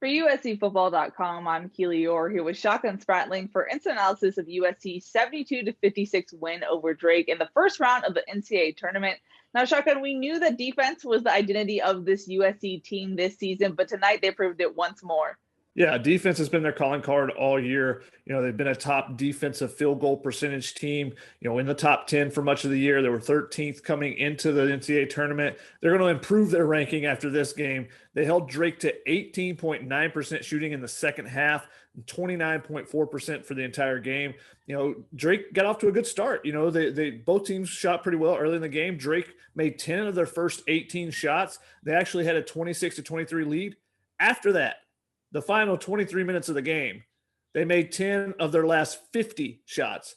For USCFootball.com, I'm Keely Eure here with Shotgun Spratling for instant analysis of USC's 72-56 win over Drake in the first round of the NCAA Tournament. Now, Shotgun, we knew that defense was the identity of this USC team this season, but tonight they proved it once more. Yeah, defense has been their calling card all year. They've been a top defensive field goal percentage team, in the top 10 for much of the year. They were 13th coming into the NCAA tournament. They're going to improve their ranking after this game. They held Drake to 18.9% shooting in the second half, and 29.4% for the entire game. Drake got off to a good start. They both teams shot pretty well early in the game. Drake made 10 of their first 18 shots. They actually had a 26-23 lead. After that, the final 23 minutes of the game, they made 10 of their last 50 shots.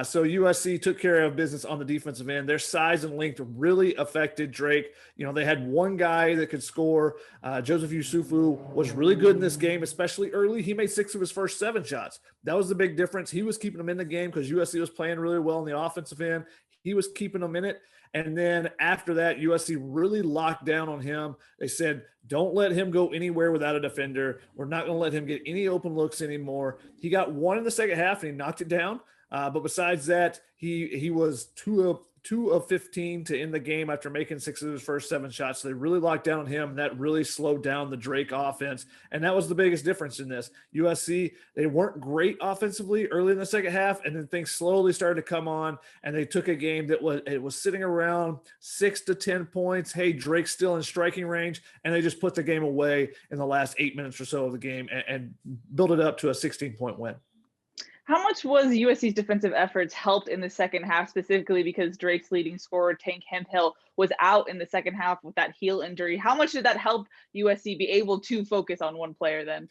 So USC took care of business on the defensive end. Their size and length really affected Drake. They had one guy that could score. Joseph Yusufu was really good in this game, especially early. He made 6 of his first 7 shots. That was the big difference. He was keeping them in the game because USC was playing really well on the offensive end. He was keeping them in it. And then after that, USC really locked down on him. They said, don't let him go anywhere without a defender. We're not going to let him get any open looks anymore. He got one in the second half and he knocked it down. But besides that, he was 2 of 15 to end the game after making 6 of his first 7 shots. So they really locked down on him. And that really slowed down the Drake offense. And that was the biggest difference in this. USC, they weren't great offensively early in the second half, and then things slowly started to come on, and they took a game that was sitting around 6 to 10 points. Hey, Drake's still in striking range, and they just put the game away in the last 8 minutes or so of the game and built it up to a 16-point win. How much was USC's defensive efforts helped in the second half, specifically because Drake's leading scorer, Tank Hemphill, was out in the second half with that heel injury? How much did that help USC be able to focus on one player then?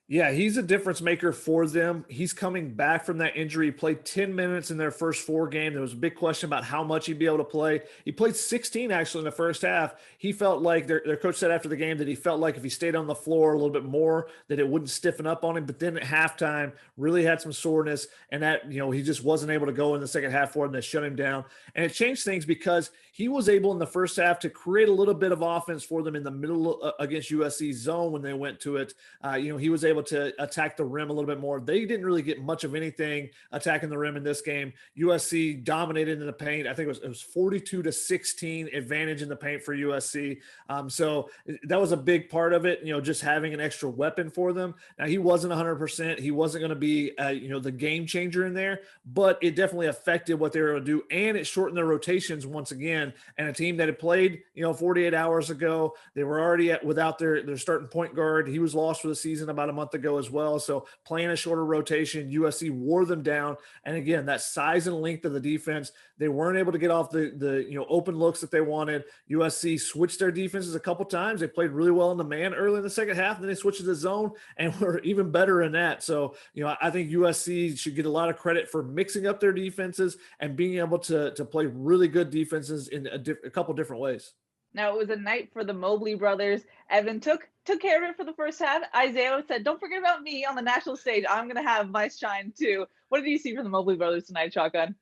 Yeah, he's a difference maker for them. He's coming back from that injury. He played 10 minutes in their first 4 games. There was a big question about how much he'd be able to play. He played 16 actually in the first half. He felt like their coach said after the game that he felt like if he stayed on the floor a little bit more, that it wouldn't stiffen up on him. But then at halftime, really had some soreness, and that he just wasn't able to go in the second half for them. They shut him down, and it changed things because he was able in the first half to create a little bit of offense for them in the middle against USC's zone when they went to it. He was able to attack the rim a little bit more. They didn't really get much of anything attacking the rim in this game. USC dominated in the paint. I think it was 42-16 advantage in the paint for USC. So that was a big part of it, just having an extra weapon for them. Now, he wasn't 100%. He wasn't going to be, the game changer in there, but it definitely affected what they were able to do, and it shortened their rotations once again. And a team that had played, 48 hours ago, they were already without their starting point guard. He was lost for the season about a month ago as well. So playing a shorter rotation, USC wore them down. And again, that size and length of the defense, they weren't able to get off the open looks that they wanted. USC switched their defenses a couple times. They played really well in the man early in the second half, and then they switched to the zone and were even better in that. So, I think USC should get a lot of credit for mixing up their defenses and being able to play really good defenses in a couple different ways. Now, it was a night for the Mobley brothers. Evan took care of it for the first half. Isaiah said, don't forget about me on the national stage. I'm going to have my shine too. What did you see from the Mobley brothers tonight, Shotgun?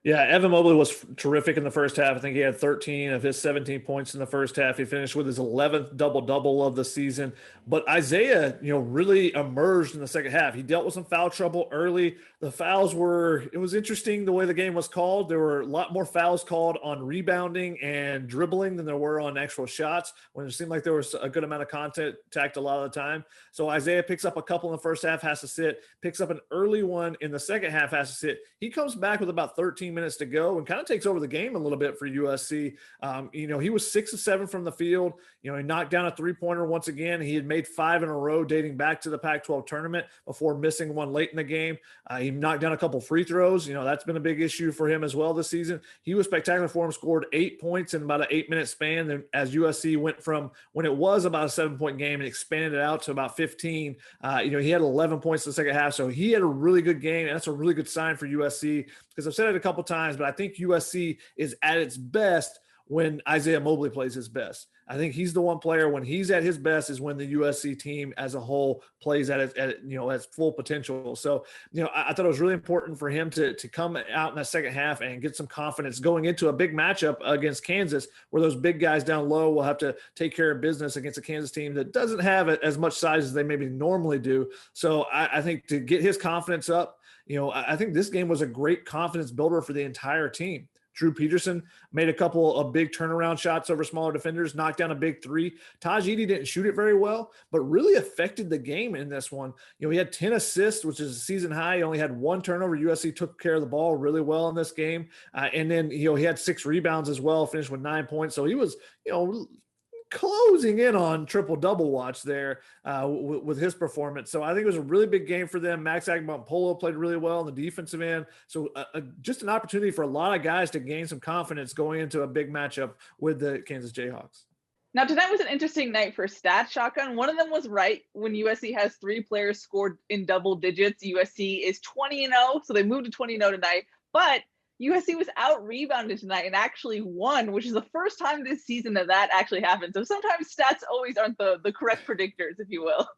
Yeah, Evan Mobley was terrific in the first half. I think he had 13 of his 17 points in the first half. He finished with his 11th double-double of the season. But Isaiah, really emerged in the second half. He dealt with some foul trouble early. The fouls it was interesting the way the game was called. There were a lot more fouls called on rebounding and dribbling than there were on actual shots, when it seemed like there was a good amount of contact a lot of the time. So Isaiah picks up a couple in the first half, has to sit, picks up an early one in the second half, has to sit. He comes back with about 13 minutes to go and kind of takes over the game a little bit for USC. He was 6 of 7 from the field. He knocked down a 3-pointer once again. He had made 5 in a row dating back to the Pac-12 tournament before missing one late in the game. He knocked down a couple free throws. That's been a big issue for him as well this season. He was spectacular for him, scored 8 points in about an 8-minute span. Then as USC went from when it was about a 7-point game and expanded it out to about 15, he had 11 points in the second half. So he had a really good game, and that's a really good sign for USC, because I've said it a couple times, but I think USC is at its best when Isaiah Mobley plays his best. I think he's the one player when he's at his best is when the USC team as a whole plays at full potential. So, I thought it was really important for him to come out in that second half and get some confidence going into a big matchup against Kansas, where those big guys down low will have to take care of business against a Kansas team that doesn't have as much size as they maybe normally do. So I think to get his confidence up, I think this game was a great confidence builder for the entire team. Drew Peterson made a couple of big turnaround shots over smaller defenders, knocked down a big three. Taj Edey didn't shoot it very well, but really affected the game in this one. He had 10 assists, which is a season high. He only had one turnover. USC took care of the ball really well in this game. And then, he had 6 rebounds as well, finished with 9 points. So he was, closing in on triple-double watch there with his performance. So I think it was a really big game for them. Max Agbampolo played really well on the defensive end. So just an opportunity for a lot of guys to gain some confidence going into a big matchup with the Kansas Jayhawks. Now, tonight was an interesting night for stats, Shotgun. One of them was right when USC has 3 players scored in double digits. USC is 20-0, so they moved to 20-0 tonight. But USC was out-rebounded tonight and actually won, which is the first time this season that actually happened. So sometimes stats always aren't the correct predictors, if you will.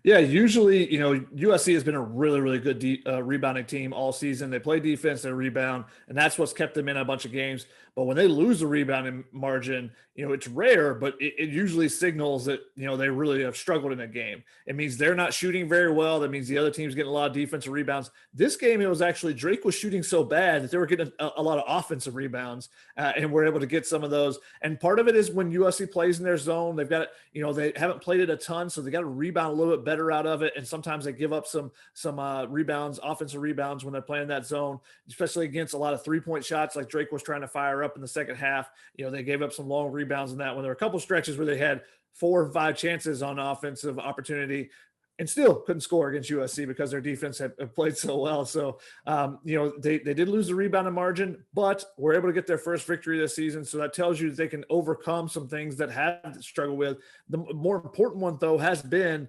Yeah, usually, USC has been a really, really good rebounding team all season. They play defense, they rebound, and that's what's kept them in a bunch of games. But when they lose the rebounding margin, it's rare, but it usually signals that, they really have struggled in a game. It means they're not shooting very well. That means the other team's getting a lot of defensive rebounds. This game, it was actually Drake was shooting so bad that they were getting a lot of offensive rebounds and were able to get some of those. And part of it is when USC plays in their zone, they've got, they haven't played it a ton, so they got to rebound a little bit better out of it. And sometimes they give up some rebounds, offensive rebounds when they're playing that zone, especially against a lot of 3-point shots like Drake was trying to fire up in the second half. They gave up some long rebounds in that one. There were a couple stretches where they had 4 or 5 chances on offensive opportunity and still couldn't score against USC because their defense had played so well. So, they did lose the rebounding margin, but were able to get their first victory this season. So that tells you that they can overcome some things that have struggled with. The more important one, though, has been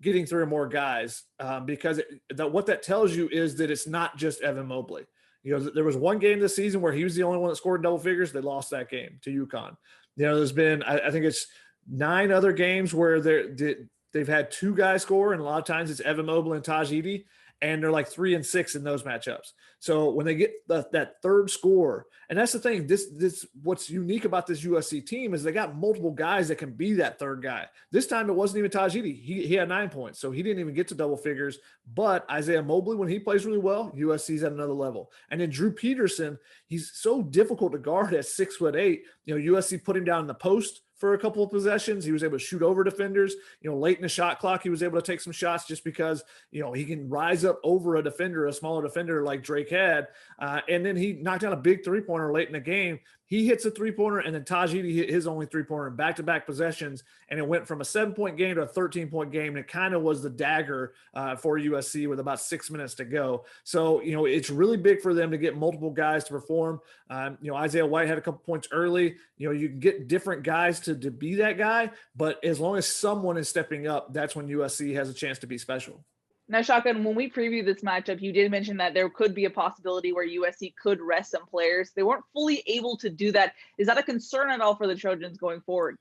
getting 3 or more guys because what that tells you is that it's not just Evan Mobley. There was one game this season where he was the only one that scored double figures. They lost that game to UConn. There's been, I think it's 9 other games where they've had 2 guys score, and a lot of times it's Evan Mobley and Taj Edey, and they're like 3 and 6 in those matchups. So when they get that third score, and that's the thing, this what's unique about this USC team is they got multiple guys that can be that third guy. This time it wasn't even Taj Edey. He had 9 points, so he didn't even get to double figures. But Isaiah Mobley, when he plays really well, USC's at another level. And then Drew Peterson, he's so difficult to guard at 6'8". USC put him down in the post for a couple of possessions. He was able to shoot over defenders. Late in the shot clock, he was able to take some shots just because, he can rise up over a defender, a smaller defender like Drake had. And then he knocked down a big 3-pointer late in the game. He hits a 3-pointer, and then Taj Edey hit his only 3-pointer in back-to-back possessions, and it went from a 7-point game to a 13-point game, and it kind of was the dagger for USC with about 6 minutes to go. So, it's really big for them to get multiple guys to perform. Isaiah White had a couple points early. You can get different guys to be that guy, but as long as someone is stepping up, that's when USC has a chance to be special. Now, Shotgun, when we previewed this matchup, you did mention that there could be a possibility where USC could rest some players. They weren't fully able to do that. Is that a concern at all for the Trojans going forward?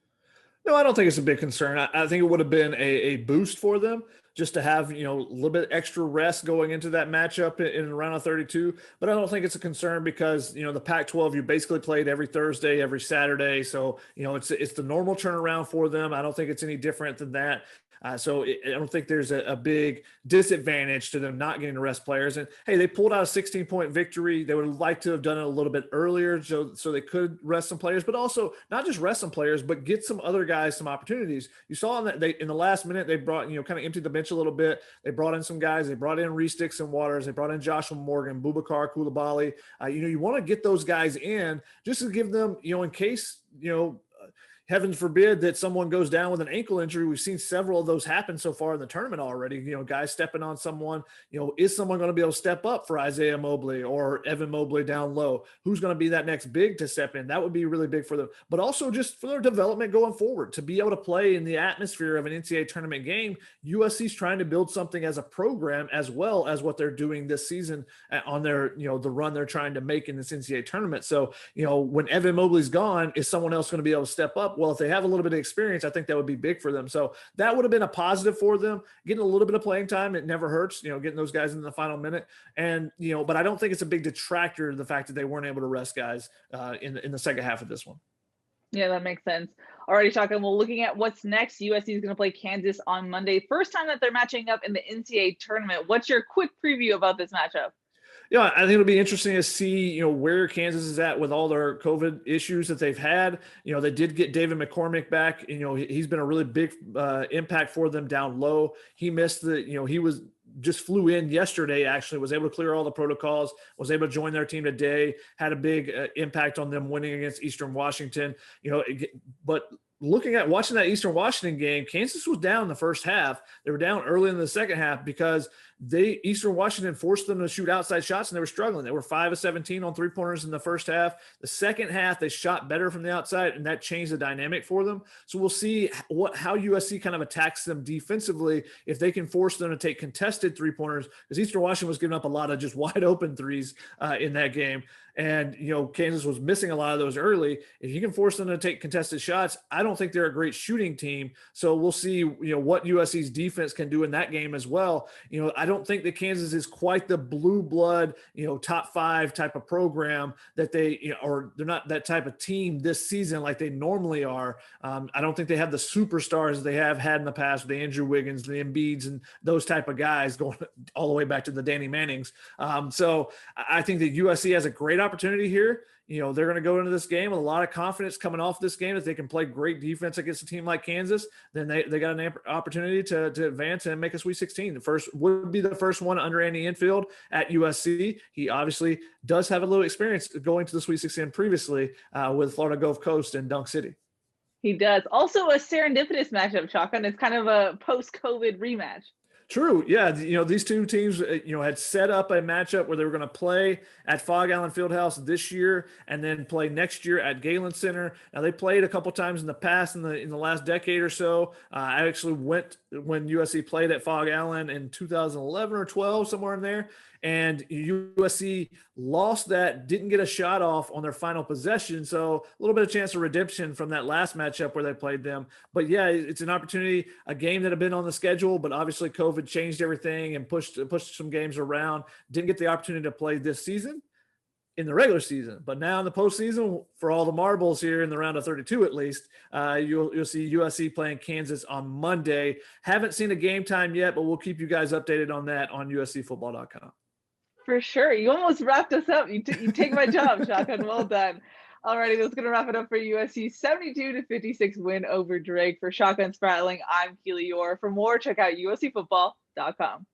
No, I don't think it's a big concern. I think it would have been a boost for them just to have, a little bit extra rest going into that matchup in round of 32. But I don't think it's a concern because, the Pac-12, you basically played every Thursday, every Saturday. So, it's the normal turnaround for them. I don't think it's any different than that. So I don't think there's a big disadvantage to them not getting to rest players. And, hey, they pulled out a 16-point victory. They would like to have done it a little bit earlier so they could rest some players, but also not just rest some players, but get some other guys some opportunities. You saw in the last minute they brought, kind of emptied the bench a little bit. They brought in some guys. They brought in Reese Dixon Waters. They brought in Joshua Morgan, Boubacar Coulibaly. You want to get those guys in just to give them, in case, heaven forbid that someone goes down with an ankle injury. We've seen several of those happen so far in the tournament already. Guys stepping on someone. Is someone going to be able to step up for Isaiah Mobley or Evan Mobley down low? Who's going to be that next big to step in? That would be really big for them, but also just for their development going forward to be able to play in the atmosphere of an NCAA tournament game. USC's trying to build something as a program as well as what they're doing this season on their, the run they're trying to make in this NCAA tournament. So, when Evan Mobley's gone, is someone else going to be able to step up? Well, if they have a little bit of experience, I think that would be big for them. So that would have been a positive for them. Getting a little bit of playing time, it never hurts, getting those guys in the final minute. And, but I don't think it's a big detractor to the fact that they weren't able to rest guys in the second half of this one. Yeah, that makes sense. Alrighty, Shotgun. Well, looking at what's next, USC is going to play Kansas on Monday. First time that they're matching up in the NCAA tournament. What's your quick preview about this matchup? Yeah, I think it'll be interesting to see, where Kansas is at with all their COVID issues that they've had. They did get David McCormick back. He's been a really big impact for them down low. He missed he just flew in yesterday, actually, was able to clear all the protocols, was able to join their team today, had a big impact on them winning against Eastern Washington. But watching that Eastern Washington game, Kansas was down in the first half. They were down early in the second half because Eastern Washington forced them to shoot outside shots, and they were struggling. They were 5 of 17 on 3-pointers in the first half. The second half, they shot better from the outside, and that changed the dynamic for them. So we'll see how USC kind of attacks them defensively if they can force them to take contested 3-pointers, because Eastern Washington was giving up a lot of just wide open threes in that game. And, Kansas was missing a lot of those early. If you can force them to take contested shots, I don't think they're a great shooting team. So we'll see, what USC's defense can do in that game as well. I don't think that Kansas is quite the blue blood, top 5 type of program that they, or they're not that type of team this season like they normally are. I don't think they have the superstars they have had in the past, the Andrew Wiggins, the Embiids, and those type of guys going all the way back to the Danny Mannings. So I think that USC has a great opportunity here. They're going to go into this game with a lot of confidence coming off this game. If they can play great defense against a team like Kansas, then they got an opportunity to advance and make a Sweet 16. The first would be the first one under Andy Enfield at USC. He obviously does have a little experience going to the Sweet 16 previously with Florida Gulf Coast and Dunk City. He does. Also a serendipitous matchup, Shotgun. It's kind of a post-COVID rematch. True. Yeah. These two teams, had set up a matchup where they were going to play at Fog Allen Fieldhouse this year and then play next year at Galen Center. Now, they played a couple times in the past in the last decade or so. I actually went when USC played at Fog Allen in 2011 or 12, somewhere in there. And USC lost that, didn't get a shot off on their final possession. So a little bit of chance of redemption from that last matchup where they played them. But yeah, it's an opportunity, a game that had been on the schedule, but obviously COVID changed everything and pushed some games around. Didn't get the opportunity to play this season in the regular season, but now in the postseason, for all the marbles here in the round of 32 at least, you'll see USC playing Kansas on Monday. Haven't seen a game time yet, but we'll keep you guys updated on that on USCfootball.com. For sure. You almost wrapped us up. You take my job, Shotgun. Well done. Alrighty, that's going to wrap it up for USC's 72-56 win over Drake. For Shotgun Spratling, I'm Keely Eure. For more, check out USCfootball.com.